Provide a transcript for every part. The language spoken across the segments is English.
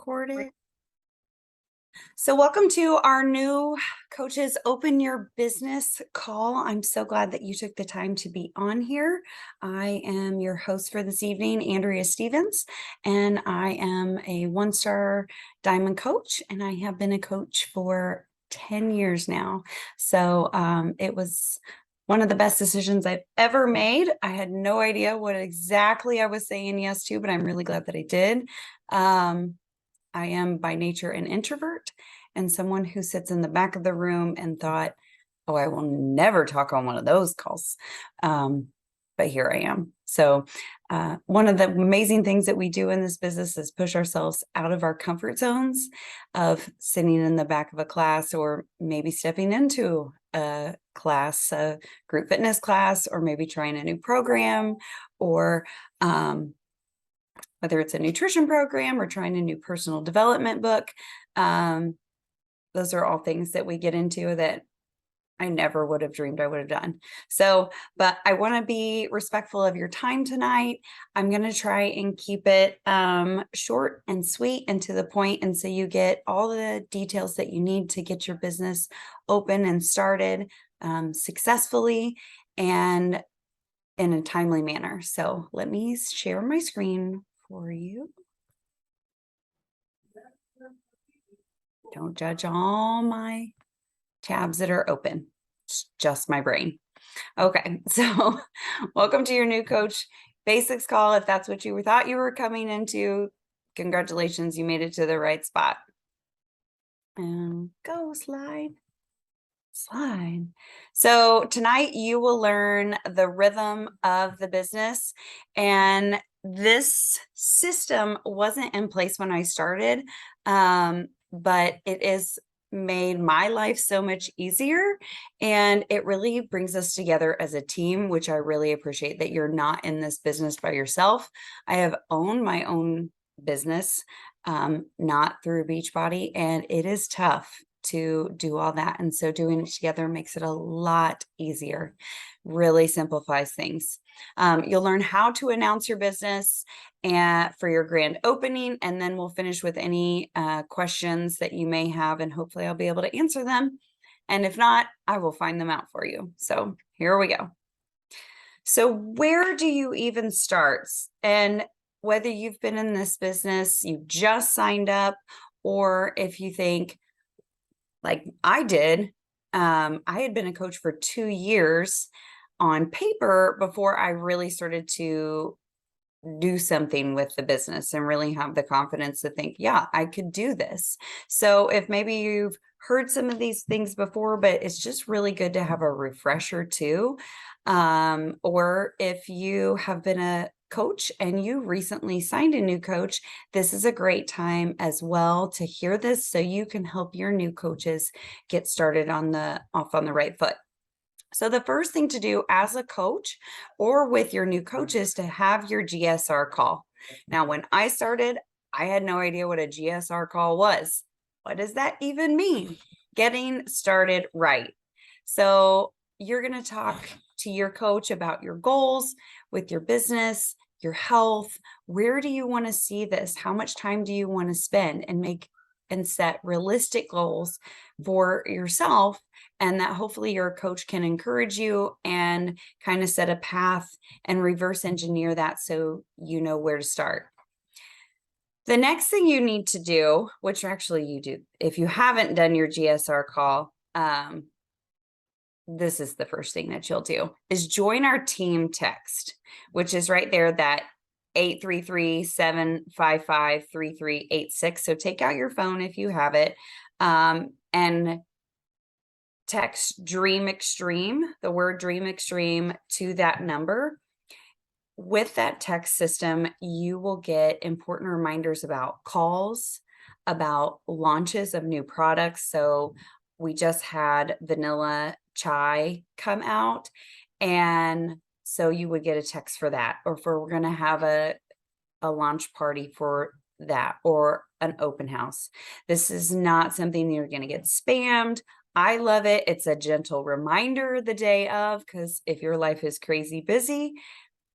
recorded. So welcome to our new Coaches Open Your Business call. I'm so glad that you took the time to be on here. I am your host for this evening, Andrea Stevens, and I am a one-star diamond coach, and I have been a coach for 10 years now. So it was one of the best decisions I've ever made. I had no idea what exactly I was saying yes to, but I'm really glad that I did. I am by nature an introvert and someone who sits in the back of the room and thought, oh, I will never talk on one of those calls. But here I am. So one of the amazing things that we do in this business is push ourselves out of our comfort zones of sitting in the back of a class, or maybe stepping into a class, a group fitness class, or maybe trying a new program, or whether it's a nutrition program or trying a new personal development book. Those are all things that we get into that I never would have dreamed I would have done. So, but I want to be respectful of your time tonight. I'm going to try and keep it short and sweet and to the point, and so you get all the details that you need to get your business open and started successfully and in a timely manner. So let me share my screen for you. Don't judge all my tabs that are open. It's just my brain. Okay, so welcome to your new Coach Basics call. If that's what you thought you were coming into, congratulations, you made it to the right spot. And go slide. So tonight you will learn the rhythm of the business, and this system wasn't in place when I started, but it is made my life so much easier, and it really brings us together as a team, which I really appreciate, that you're not in this business by yourself. I have owned my own business, not through Beachbody, and it is tough to do all that. And so doing it together makes it a lot easier, really simplifies things. You'll learn how to announce your business and for your grand opening, and then we'll finish with any questions that you may have, and hopefully I'll be able to answer them. And if not, I will find them out for you. So here we go. So where do you even start? And whether you've been in this business, you just signed up, or if you think, like I did, I had been a coach for 2 years on paper before I really started to do something with the business and really have the confidence to think, yeah, I could do this. So if maybe you've heard some of these things before, but it's just really good to have a refresher too. Or if you have been a coach and you recently signed a new coach, this is a great time as well to hear this, so you can help your new coaches get started off on the right foot. So the first thing to do as a coach or with your new coach is to have your GSR call. Now, when I started, I had no idea what a GSR call was. What does that even mean? Getting started right. So you're going to talk to your coach about your goals with your business, your health. Where do you want to see this? How much time do you want to spend? And set realistic goals for yourself, and that hopefully your coach can encourage you and kind of set a path and reverse engineer that so you know where to start. The next thing you need to do, which actually you do, if you haven't done your GSR call, this is the first thing that you'll do, is join our team text, which is right there, that 833-755-3386. So take out your phone if you have it, and text Dream Extreme, the word Dream Extreme, to that number. With that text system, you will get important reminders about calls, about launches of new products. So we just had vanilla chai come out, and so you would get a text for that, or for we're going to have a launch party for that, or an open house. This is not something you're going to get spammed. I love it. It's a gentle reminder the day of, because if your life is crazy busy,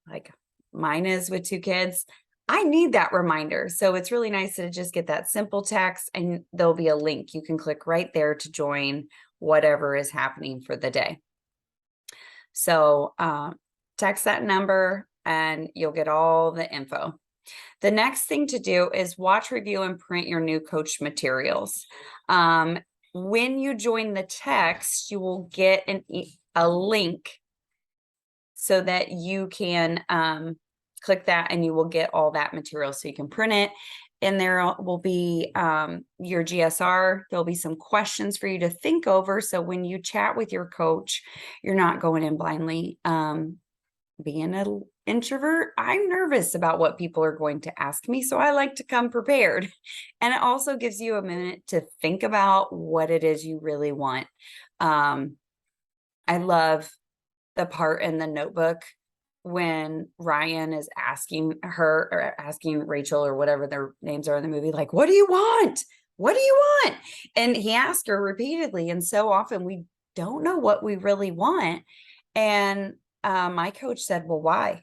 like mine is with 2 kids, I need that reminder. So it's really nice to just get that simple text, and there'll be a link. You can click right there to join whatever is happening for the day. So text that number and you'll get all the info. The next thing to do is watch, review, and print your new coach materials. When you join the text, you will get a link so that you can click that and you will get all that material so you can print it. And there will be your GSR. There'll be some questions for you to think over. So when you chat with your coach, you're not going in blindly. Being an introvert, I'm nervous about what people are going to ask me. So I like to come prepared. And it also gives you a minute to think about what it is you really want. I love the part in the notebook when Ryan is asking her or asking Rachel or whatever their names are in the movie, like, what do you want? What do you want? And he asked her repeatedly. And so often we don't know what we really want. And my coach said, well, why?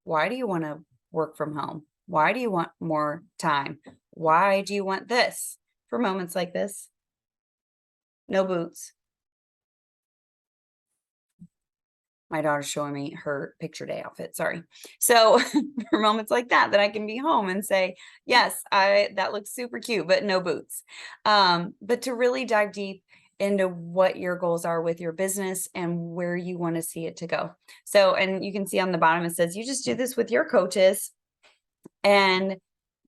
Why do you want to work from home? Why do you want more time? Why do you want this? For moments like this, no boots. My daughter's showing me her picture day outfit. Sorry. So for moments like that I can be home and say, yes, that looks super cute, but no boots. But to really dive deep into what your goals are with your business and where you want to see it to go. So, and you can see on the bottom, it says, you just do this with your coaches. And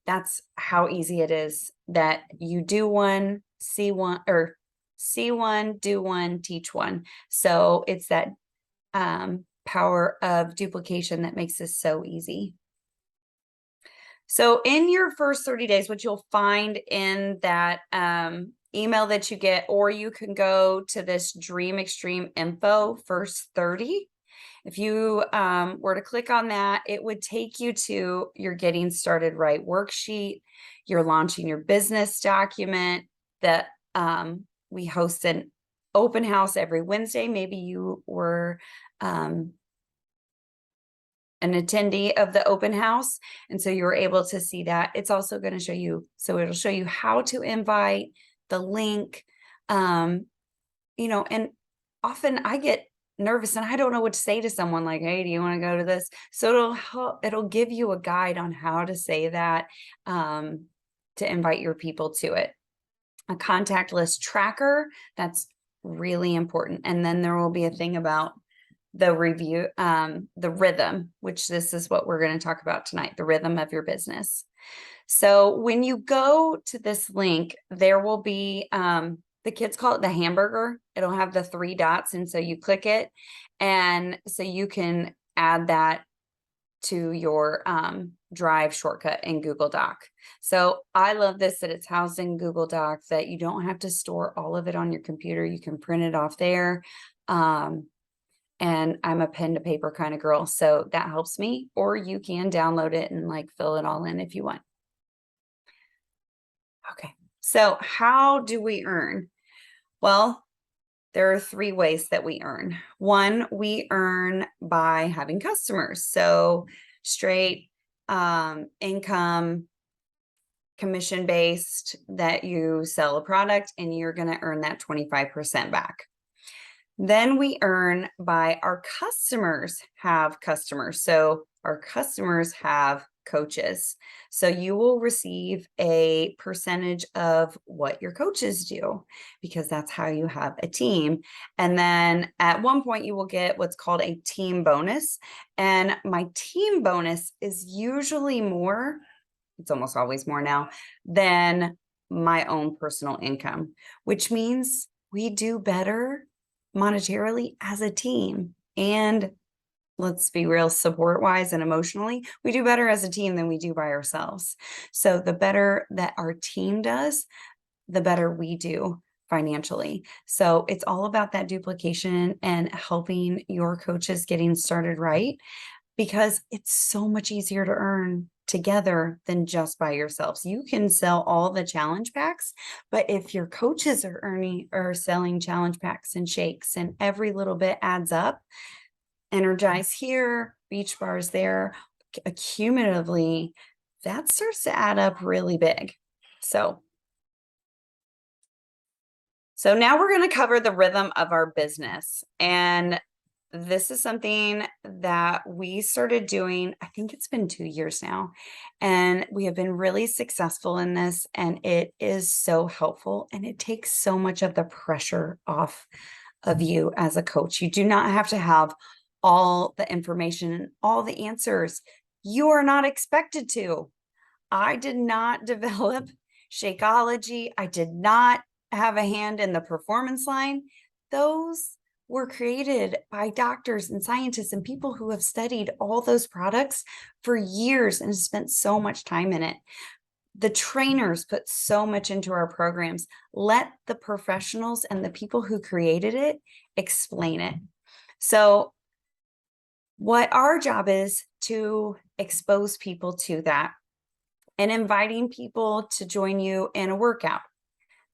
that's how easy it is, that you do one, see one, or see one, do one, teach one. So it's that power of duplication that makes this so easy. So in your first 30 days, what you'll find in that email that you get, or you can go to this Dream Extreme Info first 30. If you were to click on that, it would take you to your Getting Started Right worksheet. You're launching your business document that we host an open house every Wednesday. Maybe you were an attendee of the open house, and so you're able to see that. It's also going to show you, so it'll show you how to invite, the link, and often I get nervous and I don't know what to say to someone, like, hey, do you want to go to this? So it'll give you a guide on how to say that, to invite your people to it. A contact list tracker, that's really important. And then there will be a thing about the review, the rhythm, which this is what we're going to talk about tonight, the rhythm of your business. So when you go to this link, there will be, the kids call it the hamburger. It'll have the 3 dots. And so you click it. And so you can add that to your Drive shortcut in Google Doc. So I love this, that it's housed in Google Doc, that you don't have to store all of it on your computer. You can print it off there. And I'm a pen to paper kind of girl, so that helps me. Or you can download it and like fill it all in if you want. Okay, so how do we earn? Well, there are 3 ways that we earn. One, we earn by having customers. So straight income, commission-based, that you sell a product and you're going to earn that 25% back. Then we earn by our customers have customers. So our customers have coaches. So you will receive a percentage of what your coaches do, because that's how you have a team. And then at one point you will get what's called a team bonus. And my team bonus is usually more, it's almost always more now, than my own personal income, which means we do better monetarily as a team. And let's be real, support wise and emotionally, we do better as a team than we do by ourselves. So the better that our team does, the better we do financially. So it's all about that duplication and helping your coaches getting started right, because it's so much easier to earn together than just by yourselves. You can sell all the challenge packs, but if your coaches are selling challenge packs and shakes, and every little bit adds up, Energize here, beach bars there, accumulatively, that starts to add up really big. So now we're going to cover the rhythm of our business. And this is something that we started doing, I think it's been 2 years now, and we have been really successful in this, and it is so helpful, and it takes so much of the pressure off of you as a coach. You do not have to have all the information and all the answers. You are not expected to. I did not develop Shakeology. I did not have a hand in the performance line. Those were created by doctors and scientists and people who have studied all those products for years and spent so much time in it. The trainers put so much into our programs. Let the professionals and the people who created it explain it. So what our job is to expose people to that, and inviting people to join you in a workout.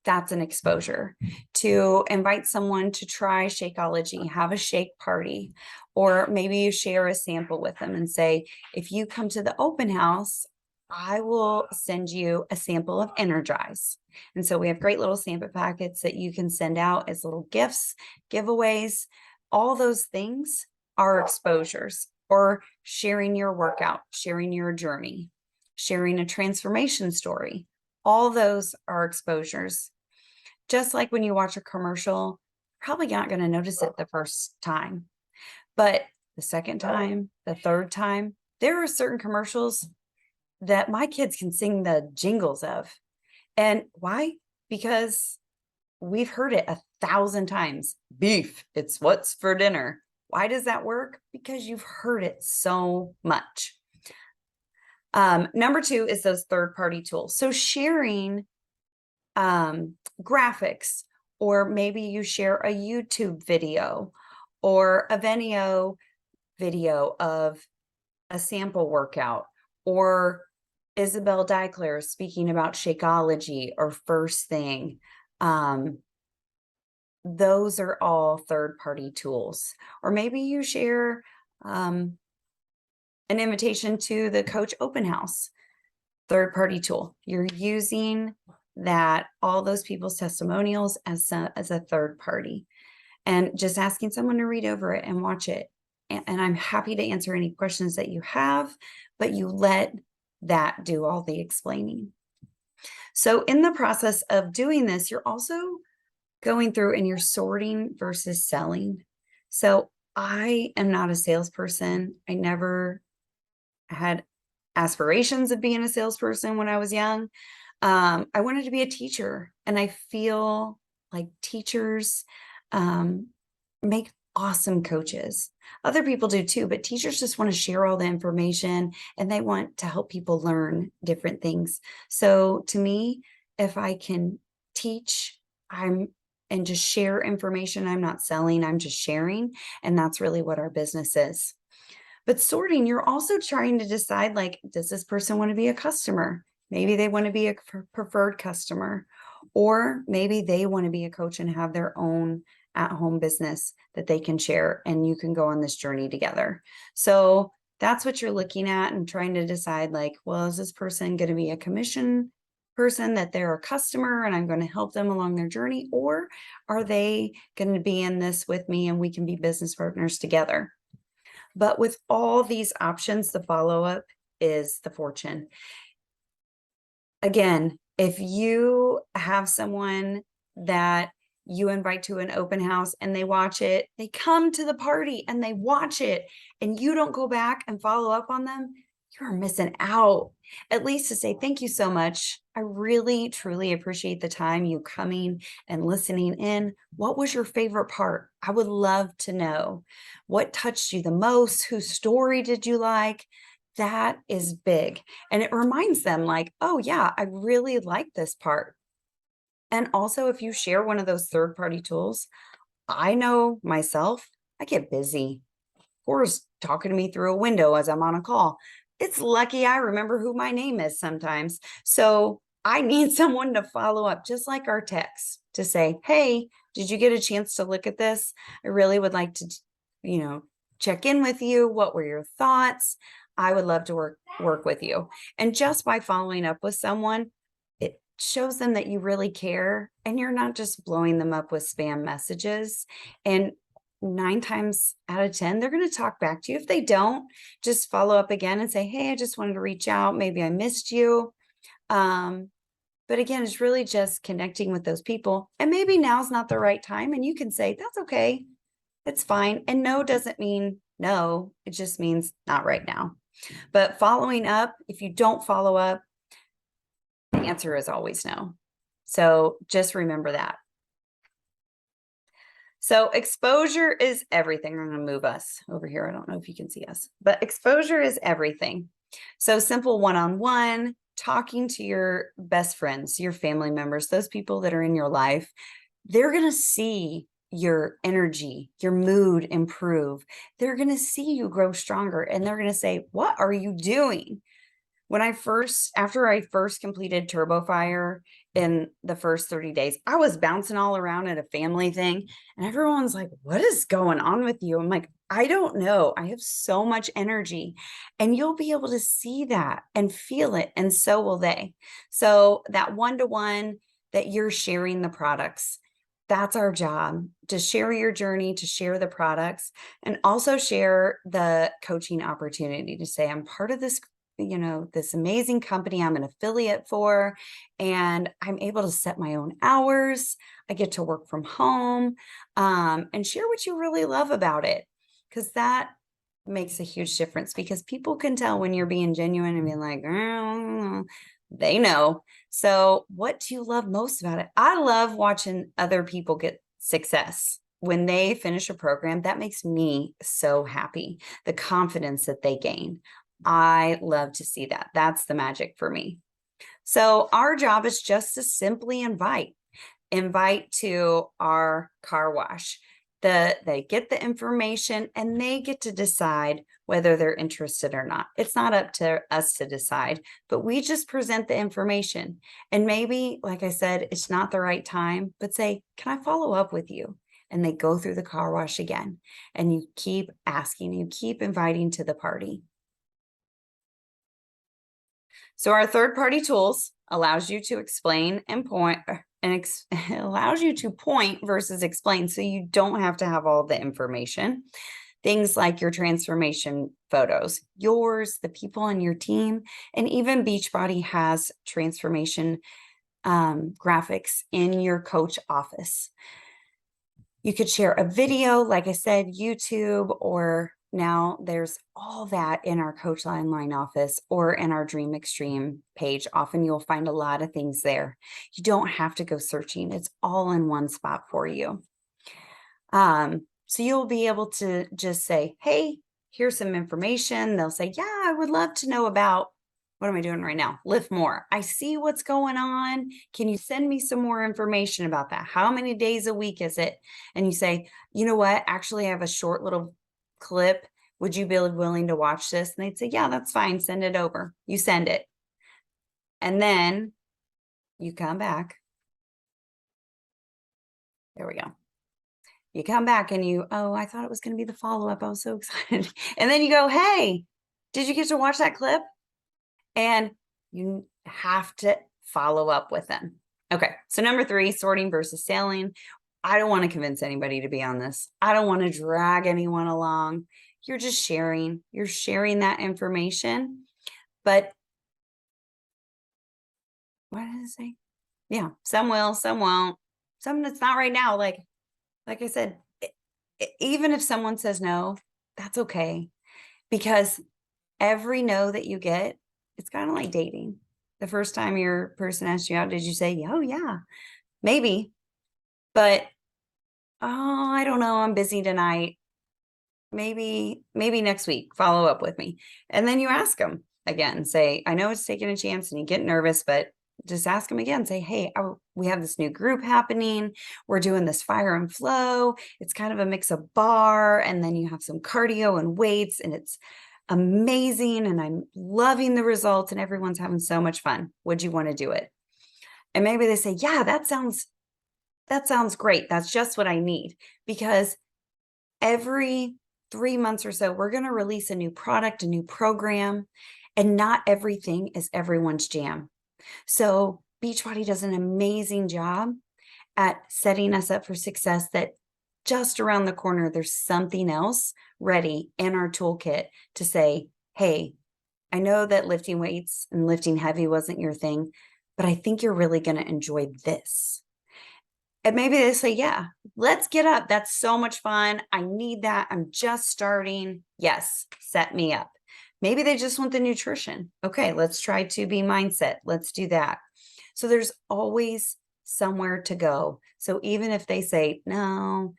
That's an exposure. To invite someone to try Shakeology, have a shake party, or maybe you share a sample with them and say, if you come to the open house, I will send you a sample of Energize. And so we have great little sample packets that you can send out as little gifts, giveaways. All those things are exposures, or sharing your workout, sharing your journey, sharing a transformation story. All those are exposures. Just like when you watch a commercial, probably not going to notice it the first time, but the second time, the third time, there are certain commercials that my kids can sing the jingles of. And why? Because we've heard it 1,000 times. Beef, it's what's for dinner. Why does that work? Because you've heard it so much. Number 2 is those third-party tools. So sharing graphics, or maybe you share a YouTube video or a Vimeo video of a sample workout, or Isabel Dykler speaking about Shakeology or First Thing. Those are all third-party tools. Or maybe you share an invitation to the coach open house, third-party tool. You're using that, all those people's testimonials as a third party, and just asking someone to read over it and watch it. And I'm happy to answer any questions that you have, but you let that do all the explaining. So in the process of doing this, you're also going through and you're sorting versus selling. So I am not a salesperson. I never had aspirations of being a salesperson when I was young. I wanted to be a teacher, and I feel like teachers make awesome coaches. Other people do too, but teachers just want to share all the information, and they want to help people learn different things. So to me, if I can teach, and just share information, I'm not selling, I'm just sharing. And that's really what our business is. But sorting, you're also trying to decide, like, does this person want to be a customer? Maybe they want to be a preferred customer, or maybe they want to be a coach and have their own at-home business that they can share, and you can go on this journey together. So that's what you're looking at and trying to decide, like, well, is this person going to be a commission person, that they're a customer and I'm going to help them along their journey, or are they going to be in this with me and we can be business partners together? But with all these options, the follow-up is the fortune. Again, if you have someone that you invite to an open house and they watch it, they come to the party and they watch it, and you don't go back and follow up on them, you're missing out. At least to say, thank you so much. I really, truly appreciate the time you coming and listening in. What was your favorite part? I would love to know. What touched you the most? Whose story did you like? That is big. And it reminds them, like, oh yeah, I really like this part. And also, if you share one of those third-party tools, I know myself, I get busy. Cora's talking to me through a window as I'm on a call. It's lucky I remember who my name is sometimes. So I need someone to follow up, just like our texts, to say, hey, did you get a chance to look at this? I really would like to, check in with you. What were your thoughts? I would love to work with you. And just by following up with someone, it shows them that you really care and you're not just blowing them up with spam messages. And 9 times out of 10, they're going to talk back to you. If they don't, just follow up again and say, hey, I just wanted to reach out. Maybe I missed you. But again, it's really just connecting with those people. And maybe now's not the right time. And you can say, that's okay. It's fine. And no doesn't mean no. It just means not right now. But following up, if you don't follow up, the answer is always no. So just remember that. So exposure is everything. I'm going to move us over here. I don't know if you can see us, but exposure is everything. So simple one-on-one, talking to your best friends, your family members, those people that are in your life, they're going to see your energy, your mood improve. They're going to see you grow stronger and they're going to say, what are you doing? After I first completed Turbo Fire in the first 30 days, I was bouncing all around at a family thing and everyone's like, what is going on with you? I'm like, I don't know. I have so much energy and you'll be able to see that and feel it. And so will they. So that one-to-one that you're sharing the products, that's our job, to share your journey, to share the products, and also share the coaching opportunity to say, I'm part of this, this amazing company I'm an affiliate for, and I'm able to set my own hours. I get to work from home, and share what you really love about it. Because that makes a huge difference, because people can tell when you're being genuine and being like, oh, they know. So what do you love most about it? I love watching other people get success. When they finish a program, that makes me so happy. The confidence that they gain. I love to see that. That's the magic for me. So our job is just to simply invite to our car wash. They get the information and they get to decide whether they're interested or not. It's not up to us to decide, but we just present the information. And maybe, like I said, it's not the right time, but say, can I follow up with you? And they go through the car wash again. And you keep asking, you keep inviting to the party. So our third-party tools allows you to explain and point, and it allows you to point versus explain, so you don't have to have all the information. Things like your transformation photos, yours, the people on your team, and even Beachbody has transformation graphics in your coach office. You could share a video, like I said, YouTube, or now there's all that in our Coach Online office or in our Dream Extreme page. Often you'll find a lot of things there. You don't have to go searching. It's all in one spot for you. So you'll be able to just say, hey, here's some information. They'll say, yeah, I would love to know about, what am I doing right now? Lift more. I see what's going on. Can you send me some more information about that? How many days a week is it? And you say, you know what? Actually, I have a short little clip. Would you be willing to watch this? And they'd say, yeah, that's fine. Send it over. You send it. And then you come back. There we go. You come back and oh, I thought it was going to be the follow-up. I was so excited. And then you go, hey, did you get to watch that clip? And you have to follow up with them. Okay, so number 3, sorting versus selling. I don't want to convince anybody to be on this. I don't want to drag anyone along. You're just sharing. You're sharing that information. But what did it say? Yeah, some will, some won't. Some that's not right now. Like I said, even if someone says no, that's okay. Because every no that you get, it's kind of like dating. The first time your person asked you out, did you say, oh yeah, maybe, but oh, I don't know, I'm busy tonight. Maybe next week, follow up with me. And then you ask them again, say, I know it's taking a chance and you get nervous, but just ask them again, say, hey, we have this new group happening. We're doing this fire and flow. It's kind of a mix of bar, and then you have some cardio and weights, and it's amazing. And I'm loving the results and everyone's having so much fun. Would you want to do it? And maybe they say, yeah, that sounds great. That's just what I need. Because every 3 months or so, we're going to release a new product, a new program, and not everything is everyone's jam. So Beachbody does an amazing job at setting us up for success, that just around the corner, there's something else ready in our toolkit to say, hey, I know that lifting weights and lifting heavy wasn't your thing, but I think you're really going to enjoy this. And maybe they say, yeah, let's get up. That's so much fun. I need that. I'm just starting. Yes, set me up. Maybe they just want the nutrition. Okay, let's try 2B mindset. Let's do that. So there's always somewhere to go. So even if they say, no,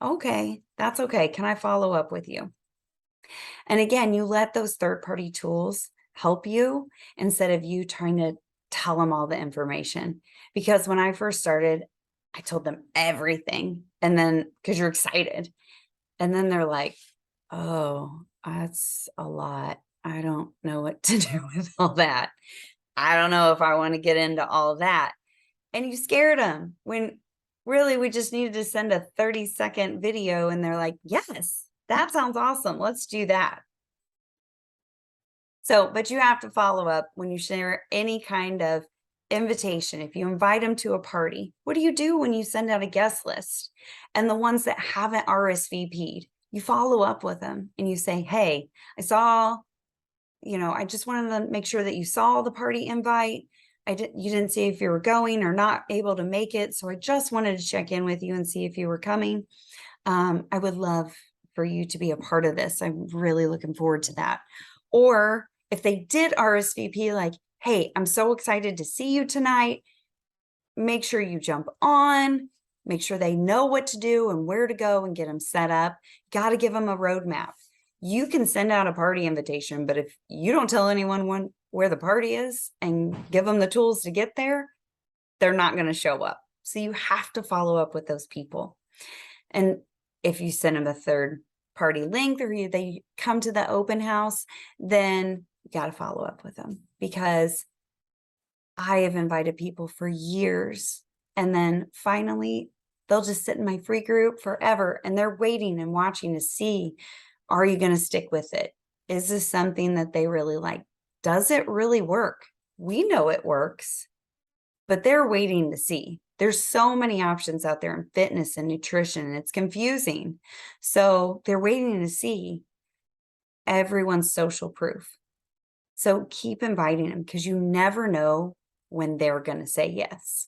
okay, that's okay. Can I follow up with you? And again, you let those third-party tools help you instead of you trying to tell them all the information. Because when I first started, I told them everything. And then, because you're excited. And then they're like, oh, that's a lot. I don't know what to do with all that. I don't know if I want to get into all that. And you scared them when really we just needed to send a 30-second video. And they're like, yes, that sounds awesome. Let's do that. So, but you have to follow up when you share any kind of invitation. If you invite them to a party, what do you do when you send out a guest list? And the ones that haven't RSVP'd, you follow up with them and you say, hey, I saw, I just wanted to make sure that you saw the party invite. You didn't see if you were going or not able to make it. So I just wanted to check in with you and see if you were coming. I would love for you to be a part of this. I'm really looking forward to that. Or if they did RSVP, like, hey, I'm so excited to see you tonight. Make sure you jump on, make sure they know what to do and where to go and get them set up. Got to give them a roadmap. You can send out a party invitation, but if you don't tell anyone where the party is and give them the tools to get there, they're not going to show up. So you have to follow up with those people. And if you send them a third party link or they come to the open house, then you got to follow up with them, because I have invited people for years and then finally they'll just sit in my free group forever and they're waiting and watching to see, are you going to stick with it? Is this something that they really like? Does it really work? We know it works, but they're waiting to see. There's so many options out there in fitness and nutrition, and it's confusing. So they're waiting to see everyone's social proof. So keep inviting them, because you never know when they're going to say yes.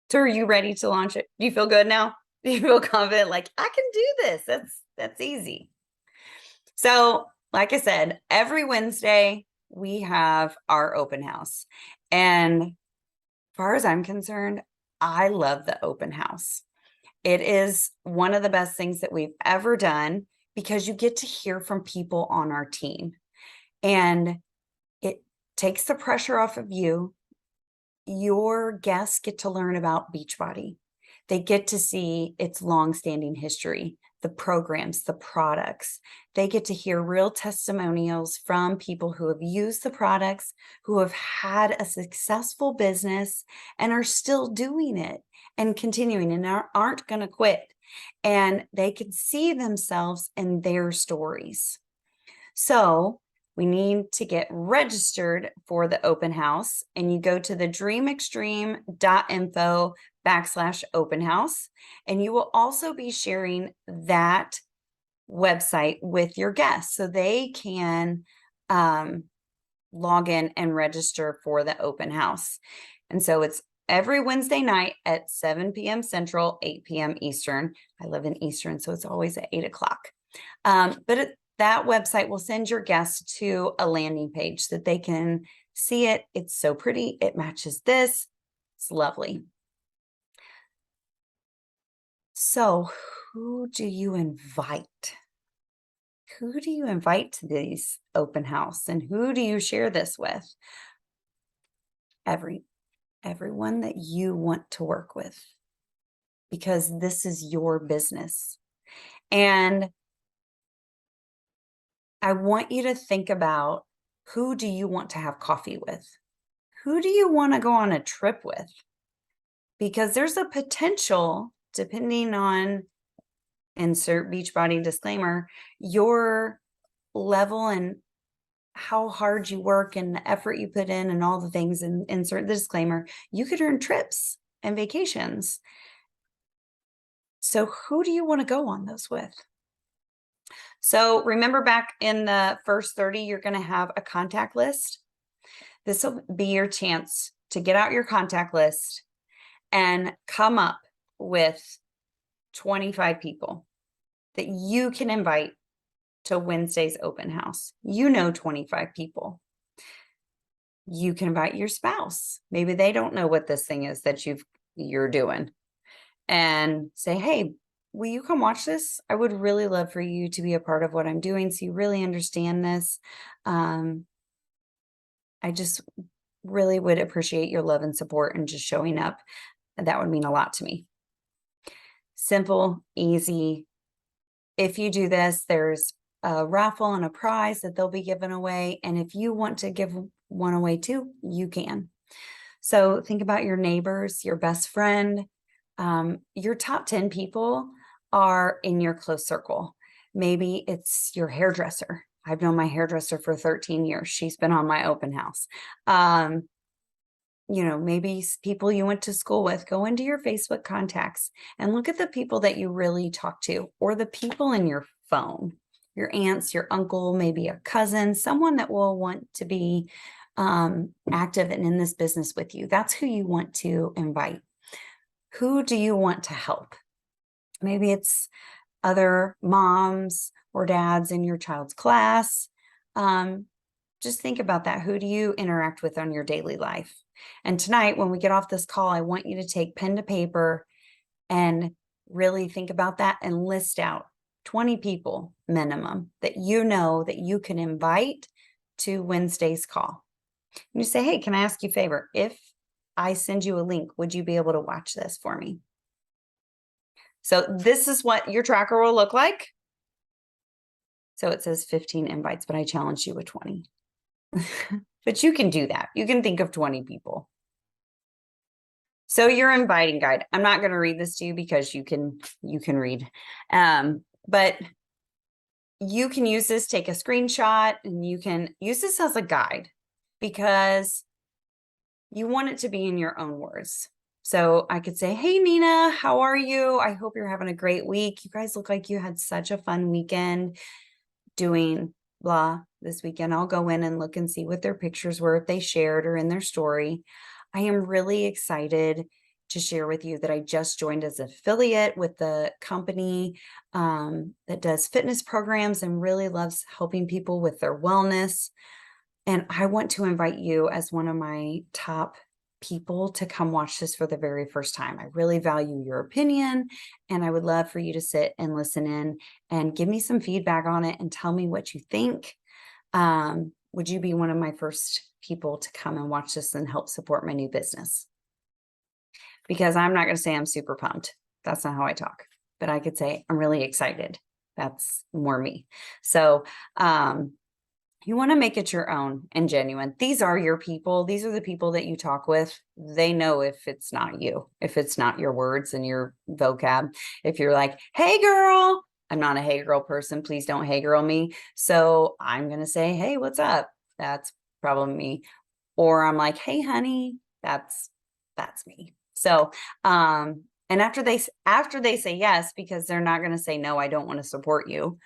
So are you ready to launch it? Do you feel good now? Do you feel confident? Like, I can do this. That's easy. So like I said, every Wednesday we have our open house. And as far as I'm concerned, I love the open house. It is one of the best things that we've ever done, because you get to hear from people on our team. And it takes the pressure off of you. Your guests get to learn about Beachbody. They get to see its long-standing history, the programs, the products. They get to hear real testimonials from people who have used the products, who have had a successful business and are still doing it and continuing and aren't going to quit. And they can see themselves in their stories. So we need to get registered for the open house, and you go to the dreamextreme.info/open house. And you will also be sharing that website with your guests so they can log in and register for the open house. And so it's every Wednesday night at 7 p.m. Central, 8 p.m. Eastern. I live in Eastern, so it's always at 8 o'clock. That website will send your guests to a landing page so that they can see it. It's so pretty. It matches this. It's lovely. So who do you invite? Who do you invite to these open house, and who do you share this with? Everyone that you want to work with, because this is your business. And I want you to think about, who do you want to have coffee with? Who do you want to go on a trip with? Because there's a potential, depending on insert Beachbody disclaimer, your level and how hard you work and the effort you put in and all the things, and insert the disclaimer, you could earn trips and vacations. So who do you want to go on those with? So remember, back in the first 30, you're going to have a contact list. This will be your chance to get out your contact list and come up with 25 people that you can invite to Wednesday's open house. 25 people. You can invite your spouse. Maybe they don't know what this thing is that you're doing, and say, hey, will you come watch this? I would really love for you to be a part of what I'm doing, so you really understand this. I just really would appreciate your love and support and just showing up. That would mean a lot to me. Simple, easy. If you do this, there's a raffle and a prize that they'll be giving away. And if you want to give one away too, you can. So think about your neighbors, your best friend. Your top 10 people are in your close circle. Maybe it's your hairdresser. I've known my hairdresser for 13 years. She's been on my open house. Maybe people you went to school with. Go into your Facebook contacts and look at the people that you really talk to, or the people in your phone, your aunts, your uncle, maybe a cousin, someone that will want to be active and in this business with you. That's who you want to invite. Who do you want to help? Maybe it's other moms or dads in your child's class. Just think about that. Who do you interact with on your daily life? And tonight, when we get off this call, I want you to take pen to paper and really think about that and list out 20 people minimum that you can invite to Wednesday's call. And you say, hey, can I ask you a favor? If I send you a link, would you be able to watch this for me? So this is what your tracker will look like. So it says 15 invites, but I challenged you with 20. But you can do that. You can think of 20 people. So your inviting guide, I'm not going to read this to you because you can read. But you can use this, take a screenshot, and you can use this as a guide because you want it to be in your own words. So I could say, hey, Nina, how are you? I hope you're having a great week. You guys look like you had such a fun weekend doing blah this weekend. I'll go in and look and see what their pictures were, if they shared or in their story. I am really excited to share with you that I just joined as an affiliate with the company that does fitness programs and really loves helping people with their wellness. And I want to invite you as one of my top people to come watch this for the very first time. I really value your opinion, and I would love for you to sit and listen in and give me some feedback on it and tell me what you think. Would you be one of my first people to come and watch this and help support my new business? Because I'm not going to say I'm super pumped. That's not how I talk, but I could say I'm really excited. That's more me. So, you want to make it your own and genuine. These are your people. These are the people that you talk with. They know if it's not you, if it's not your words and your vocab. If you're like, hey, girl, I'm not a hey, girl person. Please don't hey, girl me. So I'm going to say, hey, what's up? That's probably me. Or I'm like, hey, honey, that's me. So, and after they say yes, because they're not going to say, no, I don't want to support you.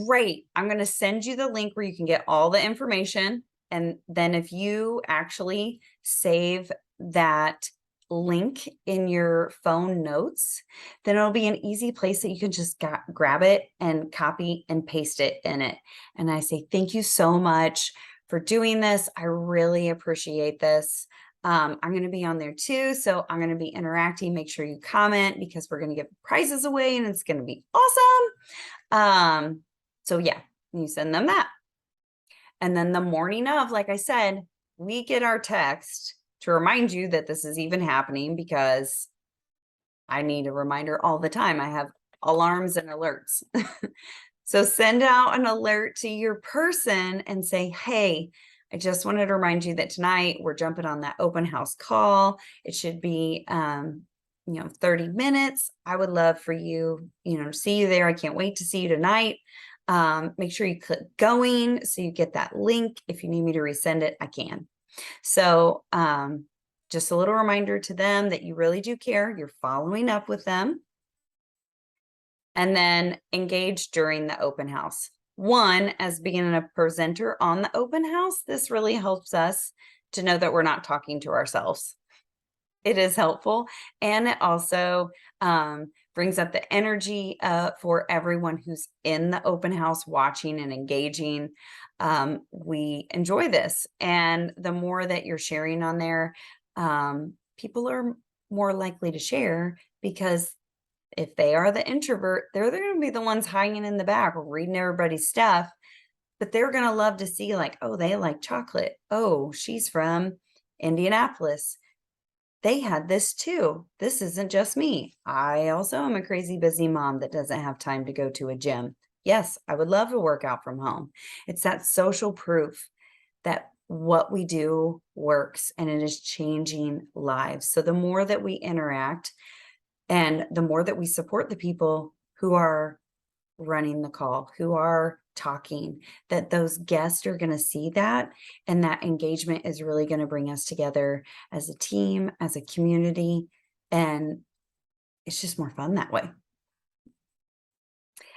Great. I'm going to send you the link where you can get all the information. And then if you actually save that link in your phone notes, then it'll be an easy place that you can just grab it and copy and paste it in it. And I say, thank you so much for doing this. I really appreciate this. I'm going to be on there too. So I'm going to be interacting. Make sure you comment because we're going to give prizes away and it's going to be awesome. So yeah, you send them that. And then the morning of, like I said, we get our text to remind you that this is even happening because I need a reminder all the time. I have alarms and alerts. So send out an alert to your person and say, hey, I just wanted to remind you that tonight we're jumping on that open house call. It should be 30 minutes. I would love for you, to see you there. I can't wait to see you tonight. Make sure you click going so you get that link. If you need me to resend it, I can. So just a little reminder to them that you really do care. You're following up with them. And then engage during the open house. One, as being a presenter on the open house, this really helps us to know that we're not talking to ourselves. It is helpful. And it also brings up the energy for everyone who's in the open house watching and engaging. We enjoy this. And the more that you're sharing on there, people are more likely to share, because if they are the introvert, they're going to be the ones hanging in the back reading everybody's stuff. But they're going to love to see, like, oh, they like chocolate. Oh, she's from Indianapolis. They had this too. This isn't just me. I also am a crazy busy mom that doesn't have time to go to a gym. Yes, I would love to work out from home. It's that social proof that what we do works, and it is changing lives. So the more that we interact and the more that we support the people who are running the call, who are talking, that those guests are going to see that, and that engagement is really going to bring us together as a team, as a community, and it's just more fun that way.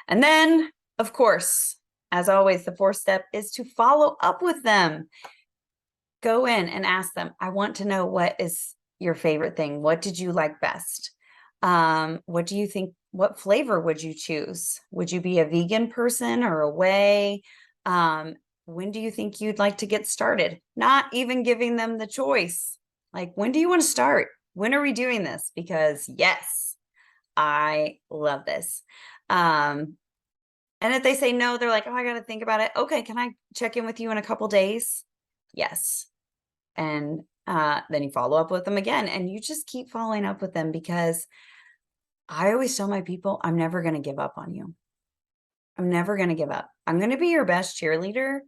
And then, of course, as always, the fourth step is to follow up with them. Go in and ask them, I want to know, what is your favorite thing? What did you like best? What do you think? What flavor would you choose? Would you be a vegan person or a whey? When do you think you'd like to get started? Not even giving them the choice. Like, when do you want to start? When are we doing this? Because yes, I love this. And if they say no, they're like, oh, I got to think about it. Okay, can I check in with you in a couple days? Yes. And then you follow up with them again, and you just keep following up with them, because I always tell my people, I'm never going to give up on you. I'm never going to give up. I'm going to be your best cheerleader.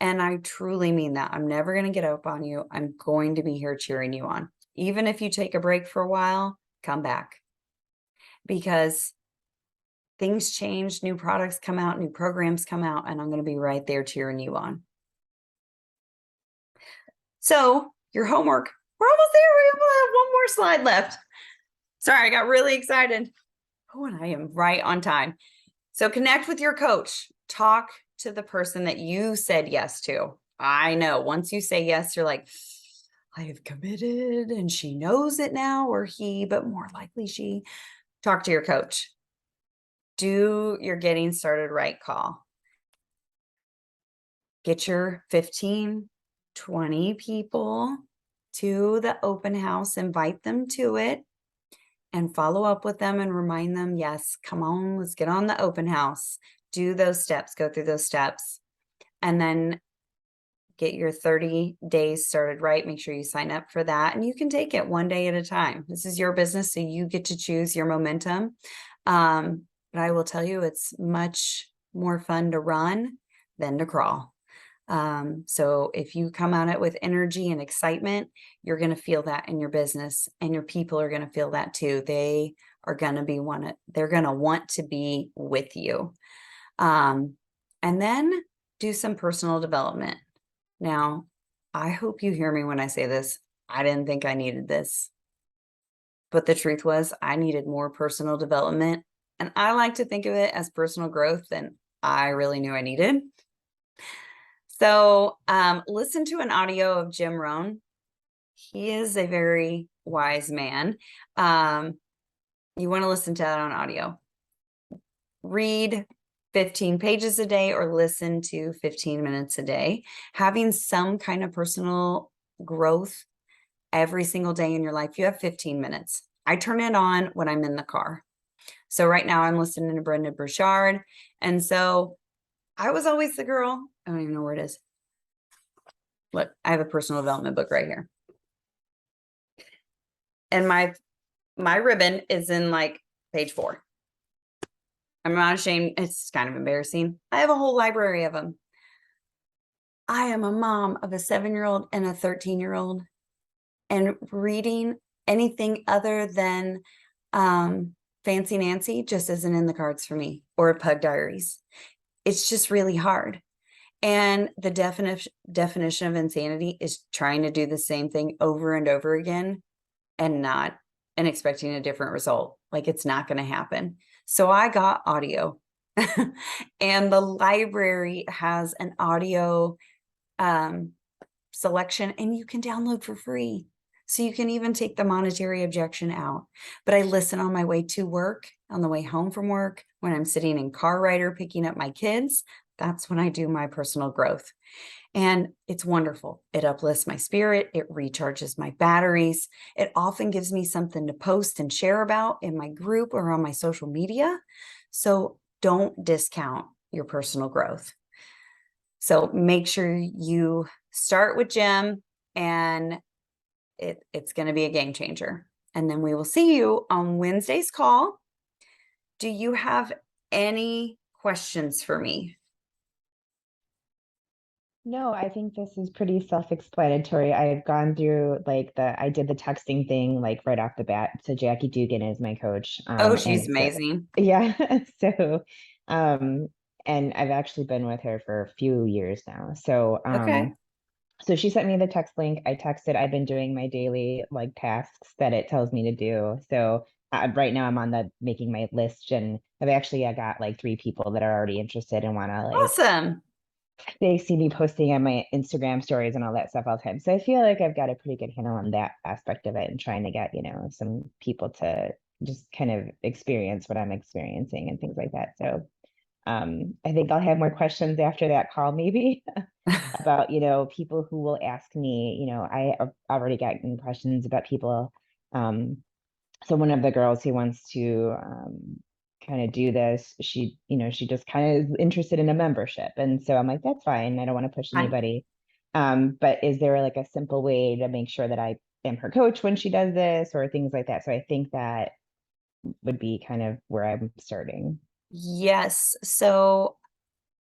And I truly mean that. I'm never going to get up on you. I'm going to be here cheering you on. Even if you take a break for a while, come back, because things change, new products come out, new programs come out, and I'm going to be right there cheering you on. So your homework, we're almost there. We have one more slide left. Sorry, I got really excited. Oh, and I am right on time. So connect with your coach. Talk to the person that you said yes to. I know once you say yes, you're like, I have committed, and she knows it now, or he, but more likely she. Talk to your coach. Do your getting started right call. Get your 15, 20 people to the open house, invite them to it, and follow up with them and remind them, yes, come on, let's get on the open house. Do those steps, go through those steps, and then get your 30 days started right. Make sure you sign up for that, and you can take it one day at a time. This is your business, so you get to choose your momentum. But I will tell you, it's much more fun to run than to crawl. So if you come at it with energy and excitement, you're going to feel that in your business, and your people are going to feel that too. They are going to they're going to want to be with you. And then do some personal development. Now, I hope you hear me when I say this. I didn't think I needed this, but the truth was I needed more personal development. And I like to think of it as personal growth than I really knew I needed. So listen to an audio of Jim Rohn. He is a very wise man. You want to listen to that on audio. Read 15 pages a day or listen to 15 minutes a day. Having some kind of personal growth every single day in your life. You have 15 minutes. I turn it on when I'm in the car. So right now I'm listening to Brendon Burchard. And so I was always the girl. I don't even know where it is. Look, I have a personal development book right here. And my ribbon is in like page 4. I'm not ashamed. It's kind of embarrassing. I have a whole library of them. I am a mom of a 7-year-old and a 13-year-old, and reading anything other than Fancy Nancy just isn't in the cards for me, or Pug Diaries. It's just really hard. And the definition of insanity is trying to do the same thing over and over again and not and expecting a different result. Like it's not going to happen. So I got audio. And the library has an audio um, selection, and you can download for free. So you can even take the monetary objection out. But I listen on my way to work, on the way home from work, when I'm sitting in car rider picking up my kids. That's when I do my personal growth. And it's wonderful. It uplifts my spirit. It recharges my batteries. It often gives me something to post and share about in my group or on my social media. So don't discount your personal growth. So make sure you start with Jim, and it's going to be a game changer. And then we will see you on Wednesday's call. Do you have any questions for me? No, I think this is pretty self-explanatory. I've gone through like I did the texting thing like right off the bat. So Jackie Dugan is my coach. Oh, she's And so amazing. yeah, so um and I've actually been with her for a few years now. Okay. So she sent me the text link. I texted. I've been doing my daily like tasks that it tells me to do. So right now I'm on the making my list, and I got like 3 people that are already interested and want to like Awesome. they see me posting on my Instagram stories and all that stuff all the time. So I feel like I've got a pretty good handle on that aspect of it and trying to get, some people to just kind of experience what I'm experiencing and things like that. So I think I'll have more questions after that call, maybe about, people who will ask me, I have already gotten questions about people. Um, so one of the girls who wants to kind of do this, she just kind of is interested in a membership. And so I'm like, that's fine. I don't want to push Fine. anybody. But is there like a simple way to make sure that I am her coach when she does this or things like that? So I think that would be kind of where I'm starting. Yes. So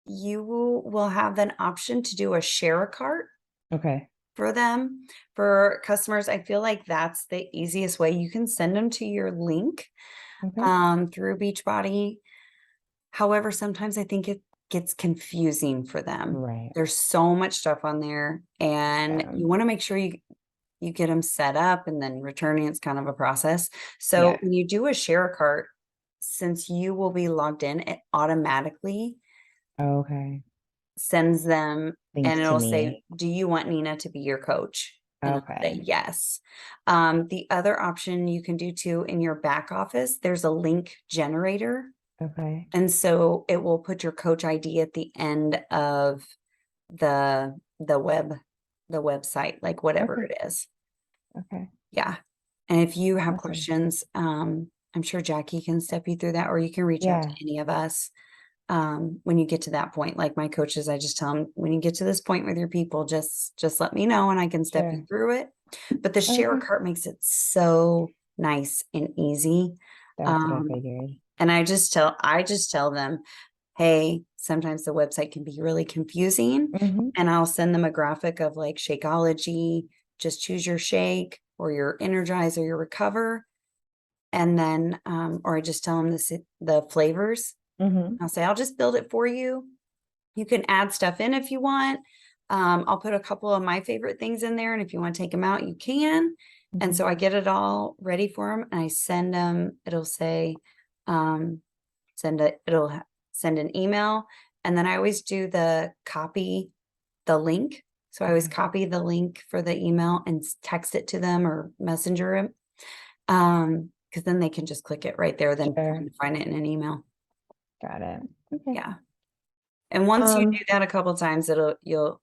you will have an option to do a share a cart Okay. for them. For customers, I feel like that's the easiest way. You can send them to your link Okay. through Beachbody. However, sometimes I think it gets confusing for them. Right. There's so much stuff on there, and you want to make sure you get them set up, and then returning it's kind of a process. So Yeah. when you do a share a cart, since you will be logged in, it automatically Okay. sends them, and Links to it'll me. say, do you want Nina to be your coach? And I'll say Okay. yes. The other option you can do too in your back office, there's a link generator. Okay. And so it will put your coach ID at the end of the web, the website, like whatever Okay. it is. Okay. Yeah. And if you have Awesome. questions, I'm sure Jackie can step you through that, or you can reach out to Yeah. any of us when you get to that point. Like my coaches, I just tell them, when you get to this point with your people, just let me know and I can step you Sure. through it. But the share Okay. cart makes it so nice and easy. That's what I Um, figured. and I just tell them, hey, sometimes the website can be really confusing. Hmm. And I'll send them a graphic of like Shakeology, just choose your shake or your energize or your recover. And then, or I just tell them the flavors. Hmm. I'll say, I'll just build it for you. You can add stuff in if you want. I'll put a couple of my favorite things in there. And if you want to take them out, you can. And Hmm. so I get it all ready for them and I send them, it'll say, um, it'll send an email. And then I always do the link. So I always Okay. copy the link for the email and text it to them or messenger it. Because then they can just click it right there, then trying Sure. to find it in an email. Got it. Okay. Yeah. And once you do Um, that a couple times, you'll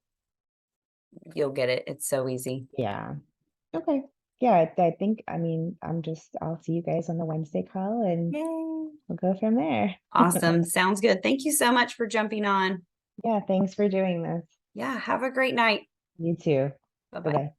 get it. It's so easy. yeah. Okay. Yeah, I think, I'll see you guys on the Wednesday call and Yay. we'll go from there. Awesome. Sounds good. Thank you so much for jumping on. Yeah, thanks for doing this. Yeah, have a great night. You too. Bye-bye. Bye-bye.